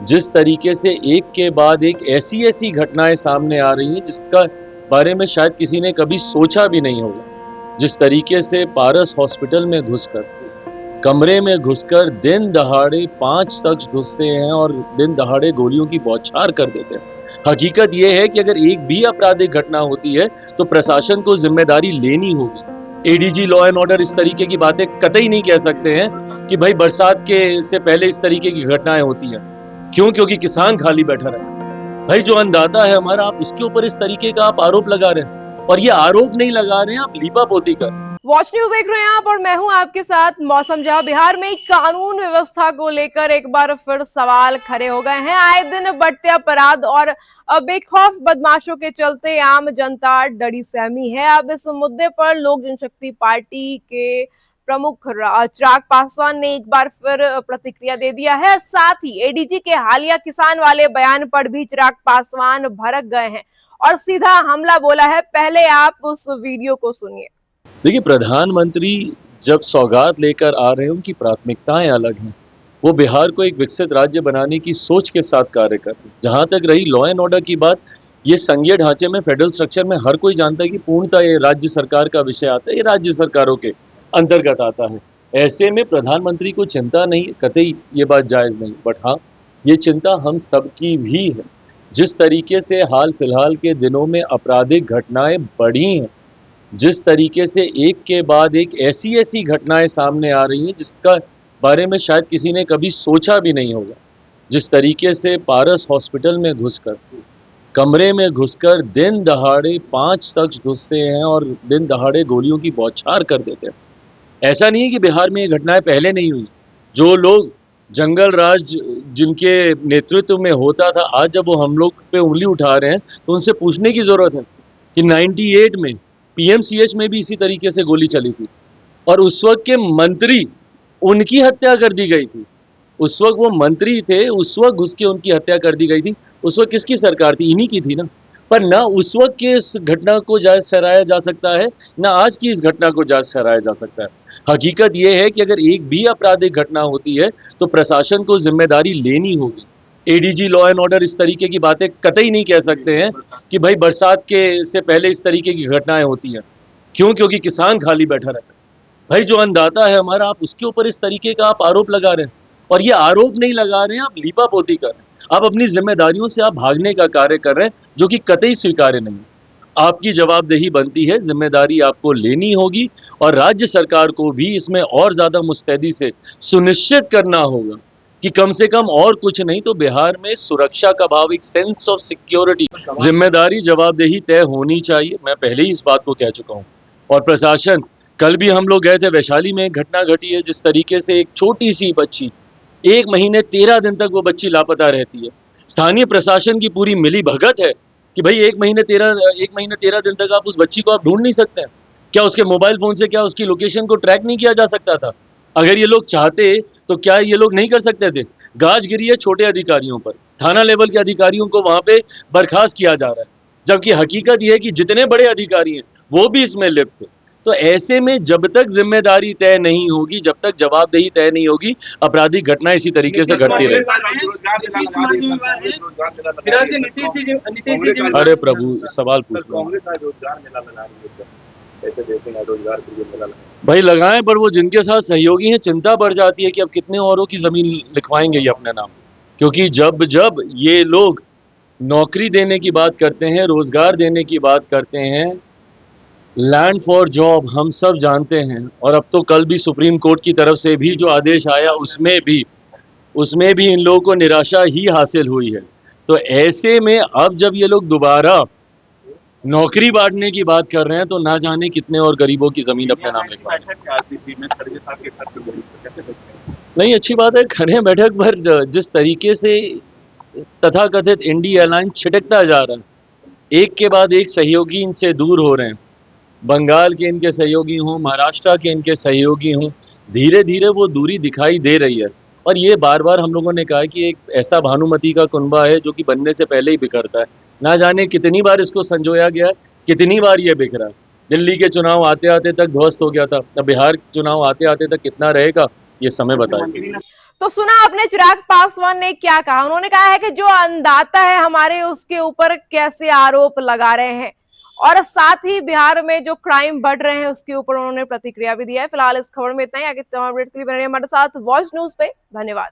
जिस तरीके से एक के बाद एक ऐसी ऐसी घटनाएं सामने आ रही हैं जिसका बारे में शायद किसी ने कभी सोचा भी नहीं होगा। जिस तरीके से पारस हॉस्पिटल में घुसकर, कमरे में घुसकर दिन दहाड़े 5 शख्स घुसते हैं और दिन दहाड़े गोलियों की बौछार कर देते हैं। हकीकत यह है कि अगर एक भी आपराधिक घटना होती है तो प्रशासन को जिम्मेदारी लेनी होगी। एडीजी लॉ एंड ऑर्डर इस तरीके की बातें कतई नहीं कह सकते हैं कि भाई बरसात के से पहले इस तरीके की घटनाएं होती हैं। क्यों? क्योंकि किसान खाली बैठा रहा। भाई जो अन्नदाता है हमारा, आप उसके ऊपर इस तरीके का आप आरोप लगा रहे हैं, और ये आरोप नहीं लगा रहे हैं, आप लीपापोती कर। वॉच न्यूज देख रहे हैं आप और मैं हूं आपके साथ मौसम। जहां बिहार में कानून व्यवस्था को लेकर एक बार फिर सवाल खड़े हो गए हैं। आए दिन बढ़ते अपराध और बेखौफ बदमाशों के चलते आम जनता डरी सहमी है। अब इस मुद्दे पर लोक जनशक्ति पार्टी के प्रमुख चिराग पासवान ने एक बार फिर प्रतिक्रिया दे दिया है। साथ ही एडीजी के हालिया किसान वाले बयान पर भी चिराग पासवान भड़क गए हैं और सीधा हमला बोला है। पहले आप उस वीडियो को सुनिए। देखिए, प्रधानमंत्री जब सौगात लेकर आ रहे हैं, उनकी प्राथमिकताएं अलग हैं। वो बिहार को एक विकसित राज्य बनाने की सोच के साथ कार्य कर रहे हैं। जहां तक रही लॉ एंड ऑर्डर की बात, ये संघीय ढांचे में, फेडरल स्ट्रक्चर में हर कोई जानता है कि पूर्णतः ये राज्य सरकार का विषय आता है, ये राज्य सरकारों के अंतर्गत आता है। ऐसे में प्रधानमंत्री को चिंता नहीं, कतई ये बात जायज नहीं। बट हाँ, ये चिंता हम सबकी भी है। जिस तरीके से हाल फिलहाल के दिनों में आपराधिक घटनाएं बढ़ी हैं, जिस तरीके से एक के बाद एक ऐसी ऐसी घटनाएं सामने आ रही हैं जिसका बारे में शायद किसी ने कभी सोचा भी नहीं होगा। जिस तरीके से पारस हॉस्पिटल में घुसकर, कमरे में घुसकर दिन दहाड़े 5 शख्स घुसते हैं और दिन दहाड़े गोलियों की बौछार कर देते हैं। ऐसा नहीं है कि बिहार में ये घटनाएं पहले नहीं हुई। जो लोग जंगल राज जिनके नेतृत्व में होता था, आज जब वो हम लोग पे उंगली उठा रहे हैं तो उनसे पूछने की जरूरत है कि 98 में पीएमसीएच में भी इसी तरीके से गोली चली थी और उस वक्त के मंत्री, उनकी हत्या कर दी गई थी। उस वक्त वो मंत्री थे, उस वक्त घुस के उनकी हत्या कर दी गई थी। उस वक्त किसकी सरकार थी? इन्हीं की थी ना। पर ना उस वक्त के इस घटना को जायज ठहराया जा सकता है, ना आज की इस घटना को जायज ठहराया जा सकता है। हकीकत यह है कि अगर एक भी आपराधिक घटना होती है तो प्रशासन को जिम्मेदारी लेनी होगी। एडीजी लॉ एंड ऑर्डर इस तरीके की बातें कतई नहीं कह सकते हैं कि भाई बरसात के से पहले इस तरीके की घटनाएं होती हैं। क्यों? क्योंकि किसान खाली बैठा रहता है। भाई जो अन्नदाता है हमारा, आप उसके ऊपर इस तरीके का आप आरोप लगा रहे हैं, और ये आरोप नहीं लगा रहे हैं, आप लीपापोती कर रहे हैं। आप अपनी जिम्मेदारियों से आप भागने का कार्य कर रहे हैं, जो कि कतई स्वीकार्य नहीं। आपकी जवाबदेही बनती है, जिम्मेदारी आपको लेनी होगी और राज्य सरकार को भी इसमें और ज्यादा मुस्तैदी से सुनिश्चित करना होगा कि कम से कम और कुछ नहीं तो बिहार में सुरक्षा का भाव, एक सेंस ऑफ सिक्योरिटी, जिम्मेदारी, जवाबदेही तय होनी चाहिए। मैं पहले ही इस बात को कह चुका हूँ। और प्रशासन, कल भी हम लोग गए थे, वैशाली में एक घटना घटी है जिस तरीके से एक छोटी सी बच्ची, 1 महीने 13 दिन तक वो बच्ची लापता रहती है। स्थानीय प्रशासन की पूरी मिली भगत है कि भाई 1 महीने 13 दिन तक आप उस बच्ची को आप ढूंढ नहीं सकते हैं क्या? उसके मोबाइल फोन से क्या उसकी लोकेशन को ट्रैक नहीं किया जा सकता था? अगर ये लोग चाहते तो क्या ये लोग नहीं कर सकते थे? गाज गिरी है छोटे अधिकारियों पर, थाना लेवल के अधिकारियों को वहां पे बर्खास्त किया जा रहा है, जबकि हकीकत यह है कि जितने बड़े अधिकारी हैं वो भी इसमें लिप्त थे। तो ऐसे में जब तक जिम्मेदारी तय नहीं होगी, जब तक जवाबदेही तय नहीं होगी, आपराधिक घटनाएं इसी तरीके से घटती रहेगी। अरे प्रभु, सवाल पूछ भाई लगाएं, पर वो जिनके साथ सहयोगी हैं, चिंता बढ़ जाती है कि अब कितने औरों की जमीन लिखवाएंगे ये अपने नाम। क्योंकि जब जब ये लोग नौकरी देने की बात करते हैं, रोजगार देने की बात करते हैं, लैंड फॉर जॉब, हम सब जानते हैं। और अब तो कल भी सुप्रीम कोर्ट की तरफ से भी जो आदेश आया, उसमें भी इन लोगों को निराशा ही हासिल हुई है। तो ऐसे में अब जब ये लोग दोबारा नौकरी बांटने की बात कर रहे हैं तो ना जाने कितने और गरीबों की जमीन अपने नाम लिखवाएंगे। नहीं, अच्छी बात है, करें बैठक, पर जिस तरीके से तथाकथित इंडिया अलायंस छिटकता जा रहा है, एक के बाद एक सहयोगी इनसे दूर हो रहे हैं। बंगाल के इनके सहयोगी हों, महाराष्ट्र के इनके सहयोगी हों, धीरे धीरे वो दूरी दिखाई दे रही है। और ये बार बार हम लोगों ने कहा कि एक ऐसा भानुमति का कुनबा है जो कि बनने से पहले ही बिखरता है। ना जाने कितनी बार इसको संजोया गया है, कितनी बार ये बिखरा है। दिल्ली के चुनाव आते आते तक ध्वस्त हो गया था, अब बिहार चुनाव आते आते तक कितना रहेगा ये समय बताएगा। तो सुना आपने चिराग पासवान ने क्या कहा। उन्होंने कहा है कि जो अन्नदाता है हमारे, उसके ऊपर कैसे आरोप लगा रहे हैं, और साथ ही बिहार में जो क्राइम बढ़ रहे हैं उसके ऊपर उन्होंने प्रतिक्रिया भी दिया है। फिलहाल इस खबर में इतना ही। आगे तमाम अपडेट्स के लिए बने रहिए हमारे साथ वॉच न्यूज पे। धन्यवाद।